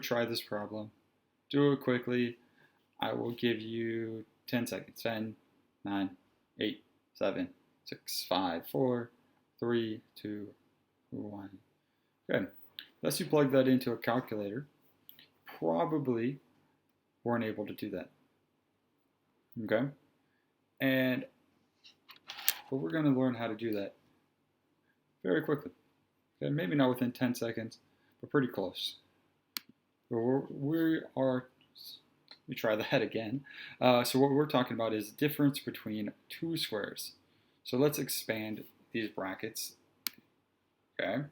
Try this problem. Do it quickly. I will give you 10 seconds. 10, 9, 8, 7, 6, 5, 4, 3, 2, 1. Good. Unless you plug that into a calculator, probably weren't able to do that. Okay? And but we're going to learn how to do that very quickly. Okay? Maybe not within 10 seconds, but pretty close. We are, let me try that again. So what we're talking about is difference between two squares. So let's expand these brackets. Okay.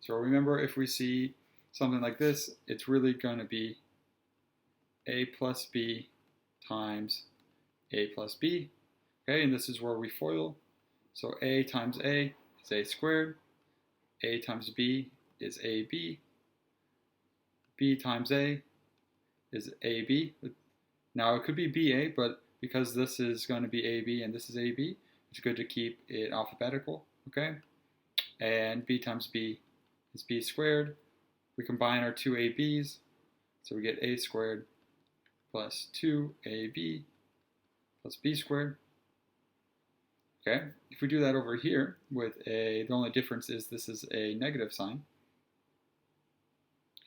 So remember, if we see something like this, it's really going to be a plus b times a plus b. Okay, and this is where we FOIL. So a times a is a squared. A times b is ab. B times a is ab. Now it could be ba, but because this is going to be ab and this is ab, it's good to keep it alphabetical. Okay, and b times b is b squared. We combine our two ab's, so we get a squared plus 2ab plus b squared. Okay, if we do that over here with the only difference is this is a negative sign.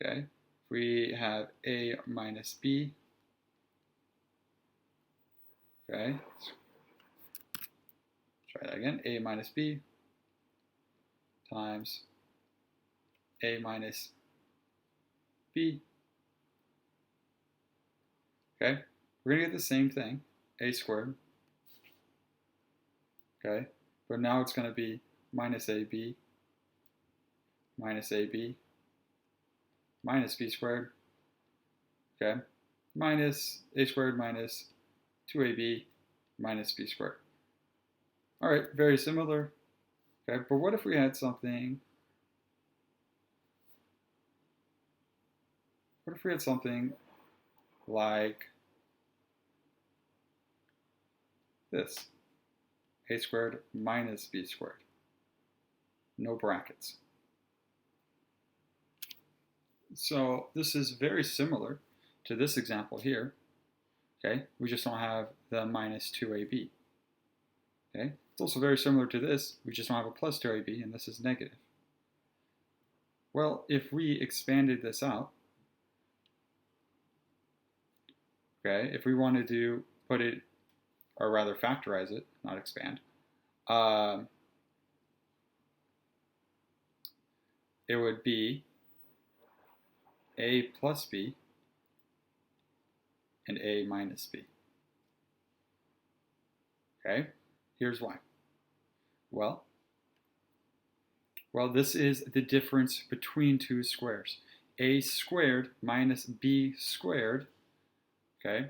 Okay, we have a minus b. Okay, try that again. A minus b times a minus b. Okay, we're going to get the same thing, a squared. Okay, but now it's going to be minus ab minus ab minus b squared. Okay, minus a squared minus 2ab minus b squared. All right, very similar. Okay, but what if we had something? What if we had something like this? A squared minus b squared. No brackets. So this is very similar to this example here. Okay, we just don't have the minus 2ab. Okay, it's also very similar to this. We just don't have a plus 2ab, and this is negative. Well, if we expanded this out, okay, if we wanted to put it, or rather factorize it, not expand, it would be a plus b and a minus b. Okay, here's why. Well, this is the difference between two squares. A squared minus b squared, okay,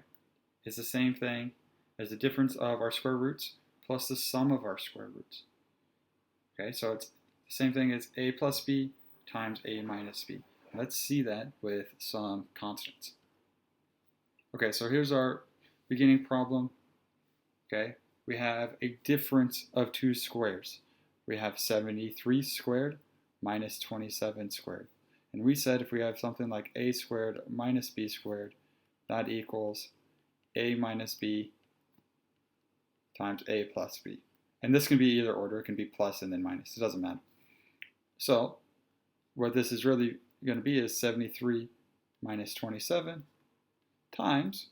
is the same thing as the difference of our square roots plus the sum of our square roots. Okay, so it's the same thing as a plus b times a minus b. Let's see that with some constants. Okay, so here's our beginning problem. Okay, we have a difference of two squares. We have 73 squared minus 27 squared. And we said if we have something like a squared minus b squared, that equals a minus b times a plus b. And this can be either order. It can be plus and then minus. It doesn't matter. So what this is really going to be is 73 minus 27 times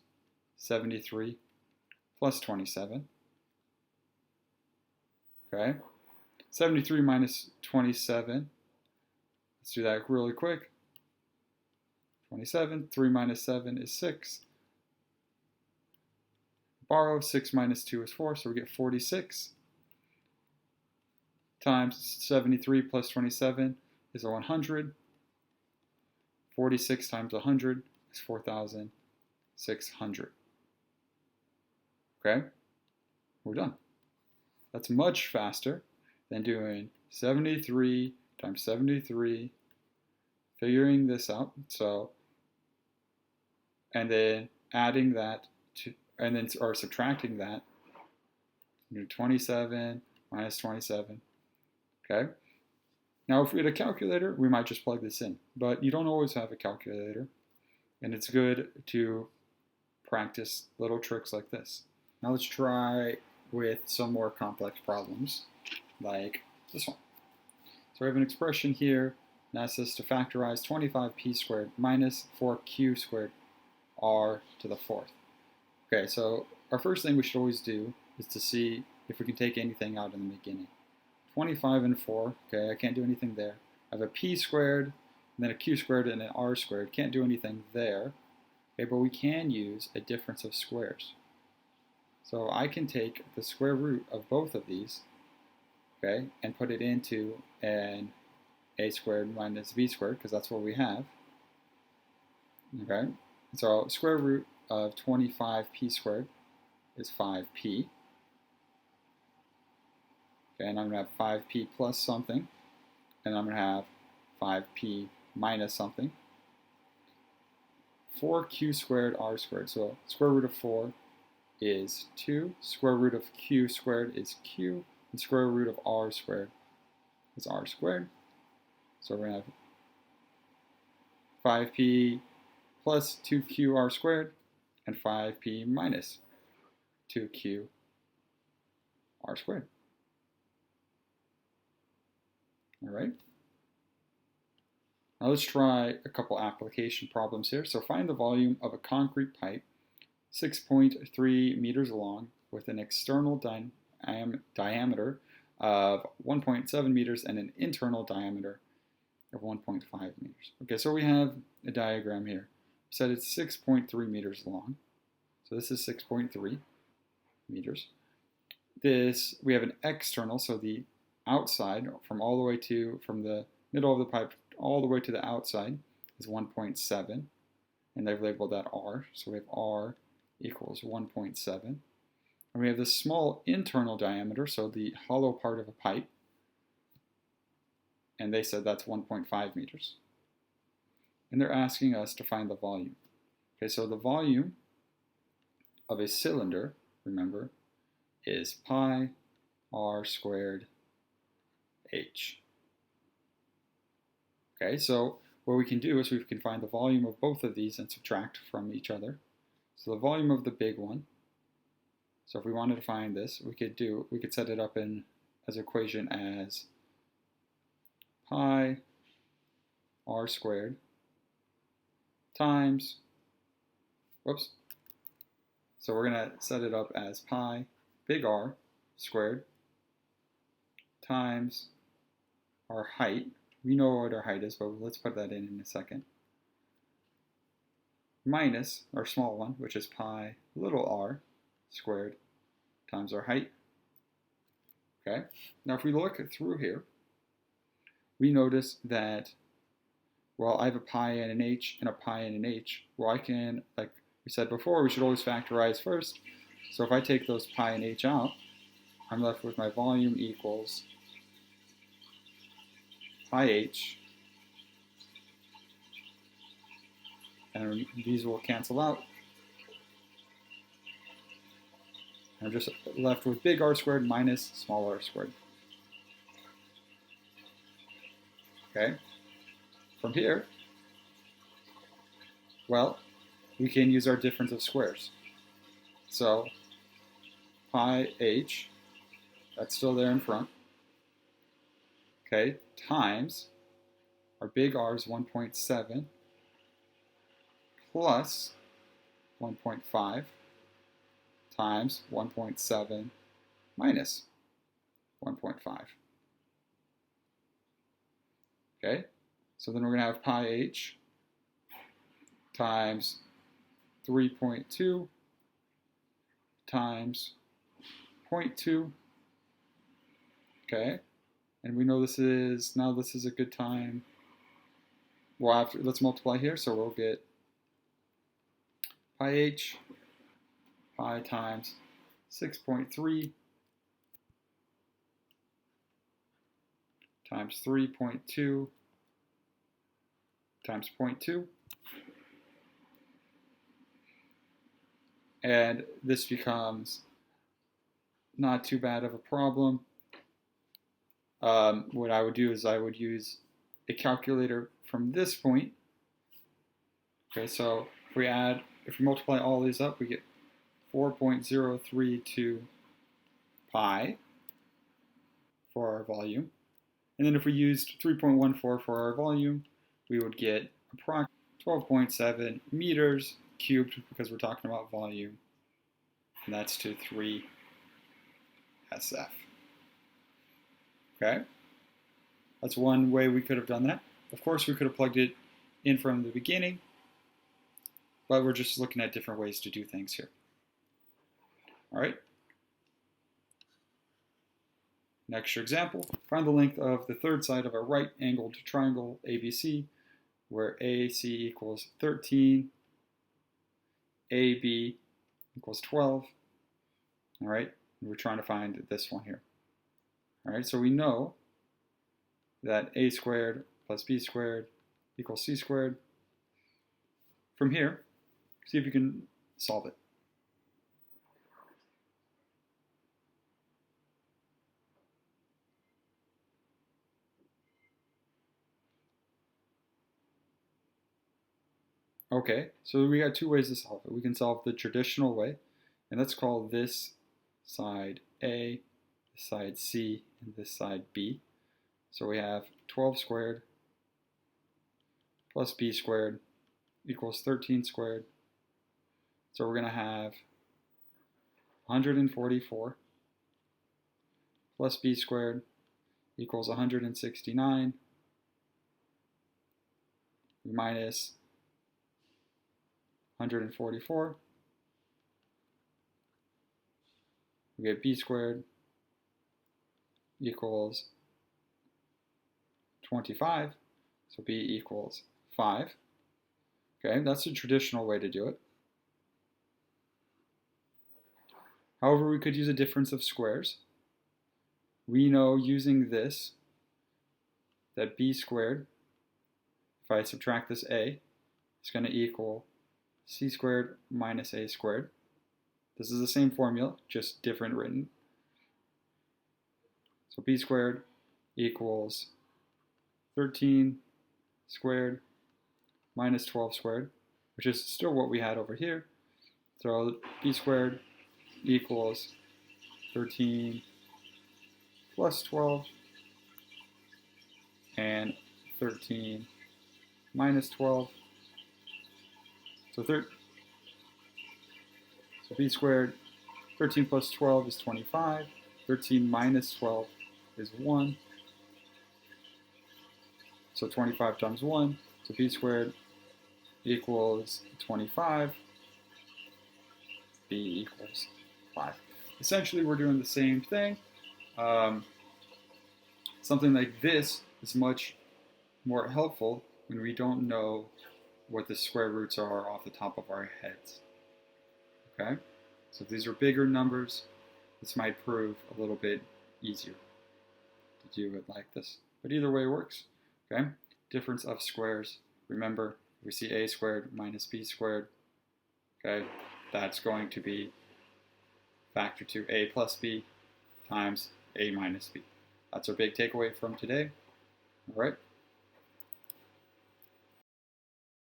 73 plus 27. Okay, 73 minus 27. Let's do that really quick. 27, 3 minus 7 is 6. Borrow, 6 minus 2 is 4, so we get 46. Times 73 plus 27 is 100. 46 times 100 is 4,600. Okay, we're done. That's much faster than doing 73 times 73, figuring this out. So, and then adding that to, and then or subtracting that. 27 minus 27. Okay, Now, if we had a calculator, we might just plug this in, but you don't always have a calculator, and it's good to practice little tricks like this. Now let's try with some more complex problems, like this one. So we have an expression here that asks us to factorize 25p squared minus 4q squared r to the fourth. Okay, so our first thing we should always do is to see if we can take anything out in the beginning. 25 and 4, okay, I can't do anything there. I have a p squared, and then a q squared and an r squared. Can't do anything there. Okay, but we can use a difference of squares. So I can take the square root of both of these, okay, and put it into an a squared minus b squared, because that's what we have. Okay, so square root of 25p squared is 5p. Okay, and I'm going to have 5p plus something, and I'm going to have 5p minus something. 4q squared r squared. So square root of 4 is 2. Square root of q squared is q. And square root of r squared is r squared. So we're going to have 5p plus 2qr squared and 5p minus 2qr squared. All right. Now let's try a couple application problems here. So find the volume of a concrete pipe 6.3 meters long with an external diameter of 1.7 meters and an internal diameter of 1.5 meters. Okay, so we have a diagram here. We said it's 6.3 meters long. So this is 6.3 meters. We have an external, so the outside from the middle of the pipe all the way to the outside is 1.7, and they've labeled that R, so we have R equals 1.7. And we have this small internal diameter, so the hollow part of a pipe, and they said that's 1.5 meters. And they're asking us to find the volume. Okay, so the volume of a cylinder, remember, is pi r squared h. Okay, so what we can do is we can find the volume of both of these and subtract from each other. So the volume of the big one, so if we wanted to find this, we could set it up as equation as pi r squared times, so we're going to set it up as pi big R squared times our height. We know what our height is, but let's put that in a second. Minus our small one, which is pi little r squared times our height. Okay, now if we look through here, we notice that, well, I have a pi and an h and a pi and an h. Well, I can, like we said before, we should always factorize first. So if I take those pi and h out, I'm left with my volume equals pi h, and these will cancel out. I'm just left with big R squared minus small r squared. Okay, from here, well, we can use our difference of squares. So pi h, that's still there in front, okay, times our big R is 1.7 plus 1.5 times 1.7 minus 1.5. Okay, so then we're going to have pi h times 3.2 times 0.2. Okay, and we know this is a good time. Well, let's multiply here, so we'll get pi h, pi times 6.3 times 3.2 times 0.2. And this becomes not too bad of a problem. what I would do is I would use a calculator from this point. Okay, so if we multiply all these up, we get 4.032 pi for our volume. And then if we used 3.14 for our volume, we would get approximately 12.7 meters cubed because we're talking about volume. And that's to 3 SF. Okay? That's one way we could have done that. Of course, we could have plugged it in from the beginning, but we're just looking at different ways to do things here. All right? Next example, find the length of the third side of a right-angled triangle ABC, where AC equals 13, AB equals 12. All right, we're trying to find this one here. All right, so we know that A squared plus B squared equals C squared. From here, see if you can solve it. Okay, so we got two ways to solve it. We can solve the traditional way, and let's call this side A, this side C, and this side B. So we have 12 squared plus B squared equals 13 squared. So we're going to have 144 plus B squared equals 169 minus 144. We get B squared equals 25, so B equals 5. Okay, that's the traditional way to do it. However, we could use a difference of squares. We know using this that B squared, if I subtract this A, is going to equal C squared minus A squared. This is the same formula, just different written. So B squared equals 13 squared minus 12 squared, which is still what we had over here. So B squared equals 13 plus 12 and 13 minus 12. So B squared, 13 plus 12 is 25. 13 minus 12 is 1. So 25 times 1. So B squared equals 25. B equals 5. Essentially, we're doing the same thing. Something like this is much more helpful when we don't know what the square roots are off the top of our heads. Okay? So if these are bigger numbers, this might prove a little bit easier to do it like this. But either way works. Okay? Difference of squares. Remember, if we see A squared minus B squared, okay, that's going to be factor to A plus B times A minus B. That's our big takeaway from today. All right.